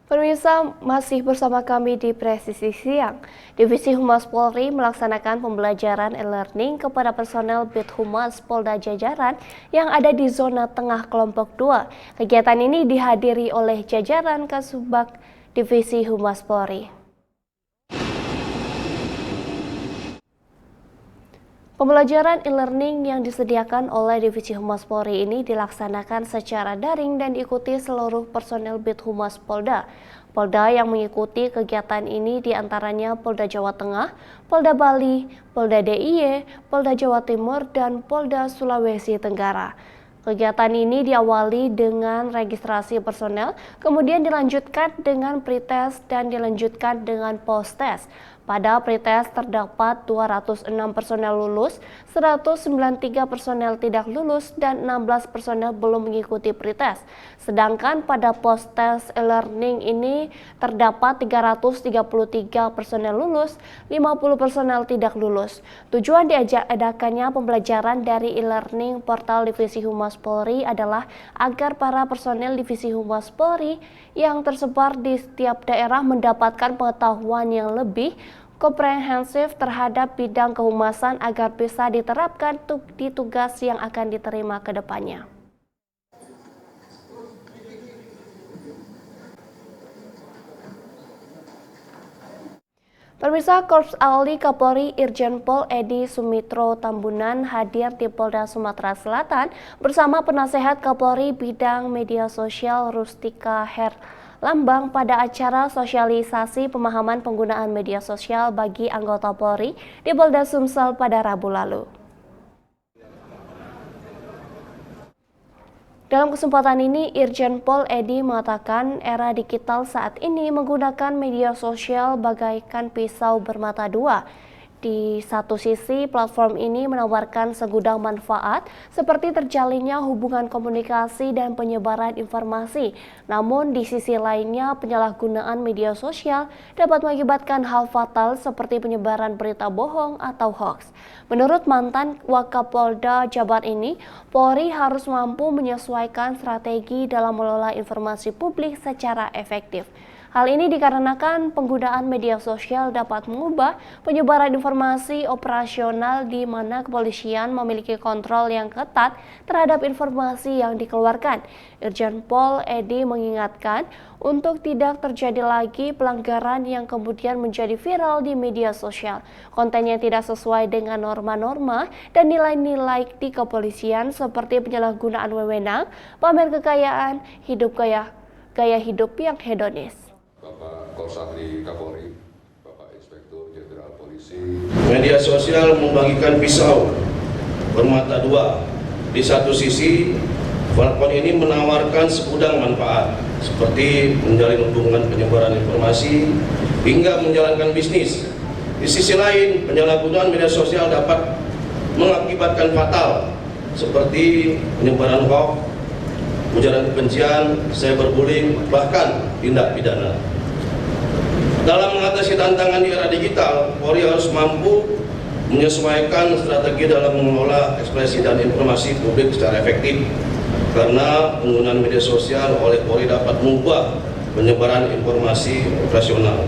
Pemirsa, masih bersama kami di Presisi Siang. Divisi Humas Polri melaksanakan pembelajaran e-learning kepada personel Bid Humas Polda Jajaran yang ada di zona tengah kelompok 2. Kegiatan ini dihadiri oleh jajaran Kasubag Divisi Humas Polri. Pembelajaran e-learning yang disediakan oleh Divisi Humas Polri ini dilaksanakan secara daring dan diikuti seluruh personel Bid Humas Polda. Polda yang mengikuti kegiatan ini diantaranya Polda Jawa Tengah, Polda Bali, Polda DIY, Polda Jawa Timur, dan Polda Sulawesi Tenggara. Kegiatan ini diawali dengan registrasi personel, kemudian dilanjutkan dengan pretest dan dilanjutkan dengan post-test. Pada pretest terdapat 206 personel lulus, 193 personel tidak lulus, dan 16 personel belum mengikuti pretest. Sedangkan pada post-test e-learning ini terdapat 333 personel lulus, 50 personel tidak lulus. Tujuan diadakannya pembelajaran dari e-learning portal Divisi Humas Polri adalah agar para personel Divisi Humas Polri yang tersebar di setiap daerah mendapatkan pengetahuan yang lebih komprehensif terhadap bidang kehumasan agar bisa diterapkan di tugas yang akan diterima ke depannya. Pemirsa, Korps Ahli Kapolri Irjen Pol Edi Sumitro Tambunan hadir di Polda Sumatera Selatan bersama penasehat Kapolri bidang media sosial Rustika Herlambang pada acara sosialisasi pemahaman penggunaan media sosial bagi anggota Polri di Polda Sumsel pada Rabu lalu. Dalam kesempatan ini, Irjen Pol Edi mengatakan era digital saat ini menggunakan media sosial bagaikan pisau bermata dua. Di satu sisi, platform ini menawarkan segudang manfaat seperti terjalinnya hubungan komunikasi dan penyebaran informasi. Namun di sisi lainnya, penyalahgunaan media sosial dapat mengakibatkan hal fatal seperti penyebaran berita bohong atau hoax. Menurut mantan Wakapolda Jabar ini, Polri harus mampu menyesuaikan strategi dalam mengelola informasi publik secara efektif. Hal ini dikarenakan penggunaan media sosial dapat mengubah penyebaran informasi operasional di mana kepolisian memiliki kontrol yang ketat terhadap informasi yang dikeluarkan. Irjen Pol Edi mengingatkan untuk tidak terjadi lagi pelanggaran yang kemudian menjadi viral di media sosial. Kontennya tidak sesuai dengan norma-norma dan nilai-nilai di kepolisian seperti penyalahgunaan wewenang, pamer kekayaan, gaya hidup yang hedonis. Bapak Korps Ahli Kapolri, Bapak Inspektur Jenderal Polisi. Media sosial membagikan pisau bermata dua. Di satu sisi, platform ini menawarkan segudang manfaat seperti menjalin hubungan penyebaran informasi hingga menjalankan bisnis. Di sisi lain, penyalahgunaan media sosial dapat mengakibatkan fatal seperti penyebaran hoax, ujaran kebencian, cyberbullying, bahkan tindak pidana. Dalam mengatasi tantangan di era digital, Polri harus mampu menyesuaikan strategi dalam mengelola ekspresi dan informasi publik secara efektif. Karena penggunaan media sosial oleh Polri dapat mengubah penyebaran informasi operasional,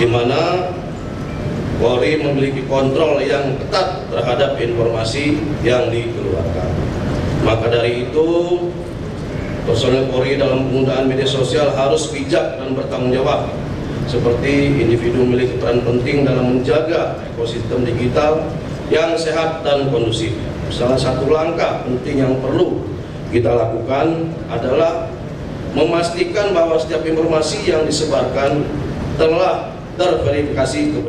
di mana Polri memiliki kontrol yang ketat terhadap informasi yang dikeluarkan. Maka dari itu, personel Polri dalam penggunaan media sosial harus bijak dan bertanggung jawab, seperti individu memiliki peran penting dalam menjaga ekosistem digital yang sehat dan kondusif. Salah satu langkah penting yang perlu kita lakukan adalah memastikan bahwa setiap informasi yang disebarkan telah terverifikasi.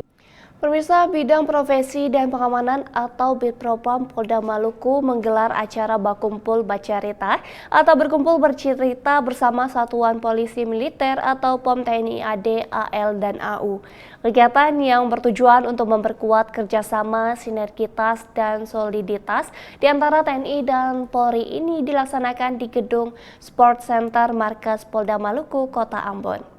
Pemirsa, Bidang Profesi dan Pengamanan atau Bitpropam Polda Maluku menggelar acara Bakumpul Bacarita atau berkumpul bercerita bersama Satuan Polisi Militer atau POM TNI AD, AL, dan AU. Kegiatan yang bertujuan untuk memperkuat kerjasama, sinergitas, dan soliditas di antara TNI dan Polri ini dilaksanakan di Gedung Sport Center Markas Polda Maluku, Kota Ambon.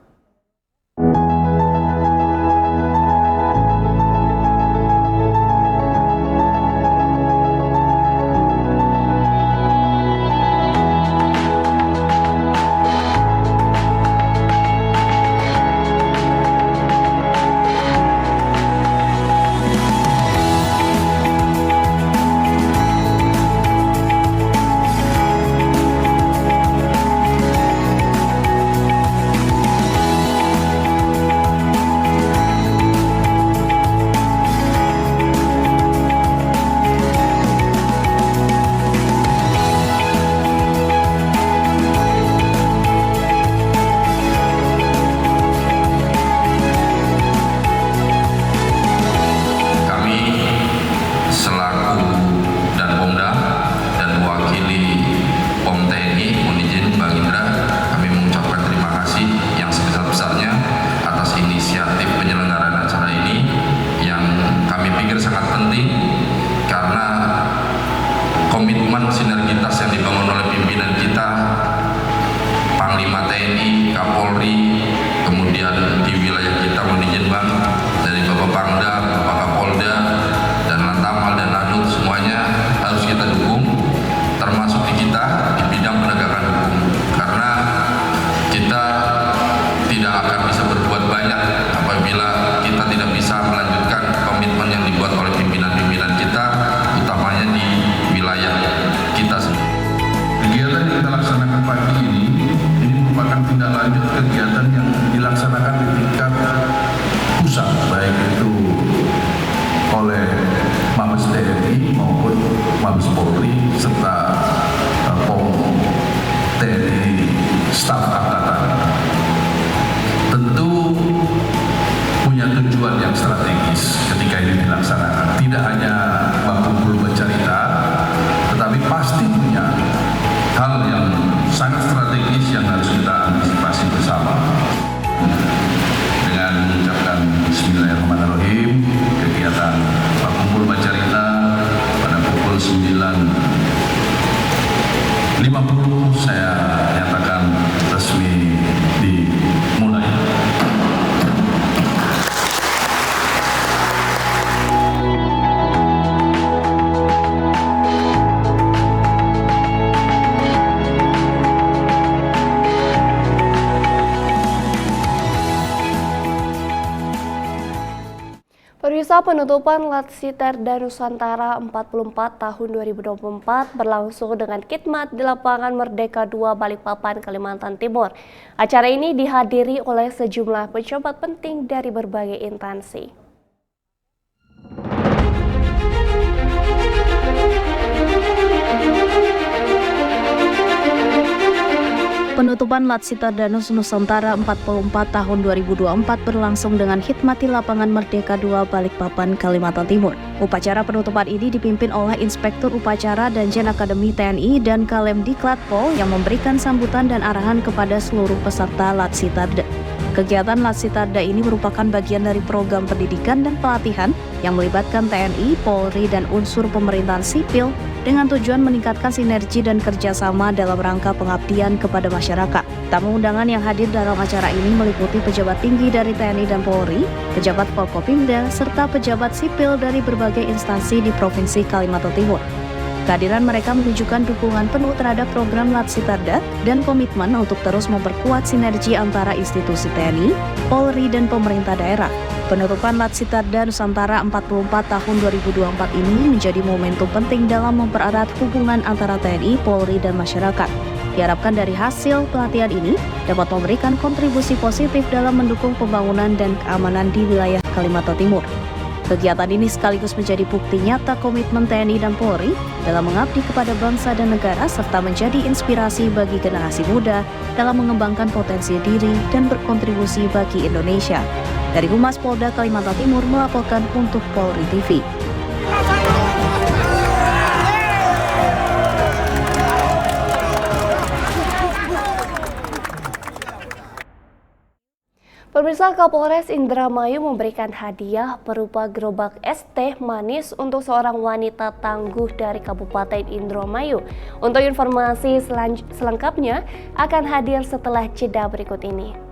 Komitmen sinergitas yang dibangun oleh pimpinan kita, Panglima TNI, Kapolri, kemudian di wilayah kita Manajemen Bang, dari Bapak Pangda, Bapak Kapolda, dan Lantamal dan Lanut, semuanya harus kita dukung, termasuk di kita di bidang penegakan hukum, karena kita tidak akan bisa berbuat banyak apabila kita tidak bisa melanjutkan komitmen yang dibuat oleh pimpinan-pimpinan kita, utamanya di wilayah kita sendiri. Kegiatan yang kita laksanakan pagi ini merupakan tindak lanjut kegiatan yang dilaksanakan di tingkat pusat, baik itu oleh Mabes TNI maupun Mabes Polri serta POM TNI Staf Angkatan. Tentu punya tujuan yang strategis ketika ini dilaksanakan. Tidak hanya bakumpul bercerita, tetapi pasti punya hal yang sangat strategis yang harus kita antisipasi bersama. Dengan mengucapkan Bismillahirrahmanirrahim, kegiatan bakumpul bercerita pada pukul 9.50 saya nyatakan resmi dimulai. Pemirsa, penutupan Latsiterda Nusantara 44 tahun 2024 berlangsung dengan khidmat di lapangan Merdeka 2 Balikpapan, Kalimantan Timur. Acara ini dihadiri oleh sejumlah pejabat penting dari berbagai instansi. Penutupan Latsiterda Nusantara 44 tahun 2024 berlangsung dengan khidmat di lapangan Merdeka 2 Balikpapan, Kalimantan Timur. Upacara penutupan ini dipimpin oleh Inspektur Upacara Danjen Akademi TNI dan Kalemdiklat Pol yang memberikan sambutan dan arahan kepada seluruh peserta Latsiterda. Kegiatan Latsiterda ini merupakan bagian dari program pendidikan dan pelatihan yang melibatkan TNI, Polri, dan unsur pemerintahan sipil dengan tujuan meningkatkan sinergi dan kerjasama dalam rangka pengabdian kepada masyarakat. Tamu undangan yang hadir dalam acara ini meliputi pejabat tinggi dari TNI dan Polri, pejabat Forkopimda, serta pejabat sipil dari berbagai instansi di Provinsi Kalimantan Timur. Kehadiran mereka menunjukkan dukungan penuh terhadap program Latsiterda dan komitmen untuk terus memperkuat sinergi antara institusi TNI, Polri, dan pemerintah daerah. Penutupan Latsiterda Nusantara 44 tahun 2024 ini menjadi momentum penting dalam mempererat hubungan antara TNI, Polri, dan masyarakat. Diharapkan dari hasil pelatihan ini dapat memberikan kontribusi positif dalam mendukung pembangunan dan keamanan di wilayah Kalimantan Timur. Kegiatan ini sekaligus menjadi bukti nyata komitmen TNI dan Polri dalam mengabdi kepada bangsa dan negara serta menjadi inspirasi bagi generasi muda dalam mengembangkan potensi diri dan berkontribusi bagi Indonesia. Dari Humas Polda Kalimantan Timur melaporkan untuk Polri TV. Pemirsa, Kapolres Indramayu memberikan hadiah berupa gerobak es teh manis untuk seorang wanita tangguh dari Kabupaten Indramayu. Untuk informasi selengkapnya akan hadir setelah jeda berikut ini.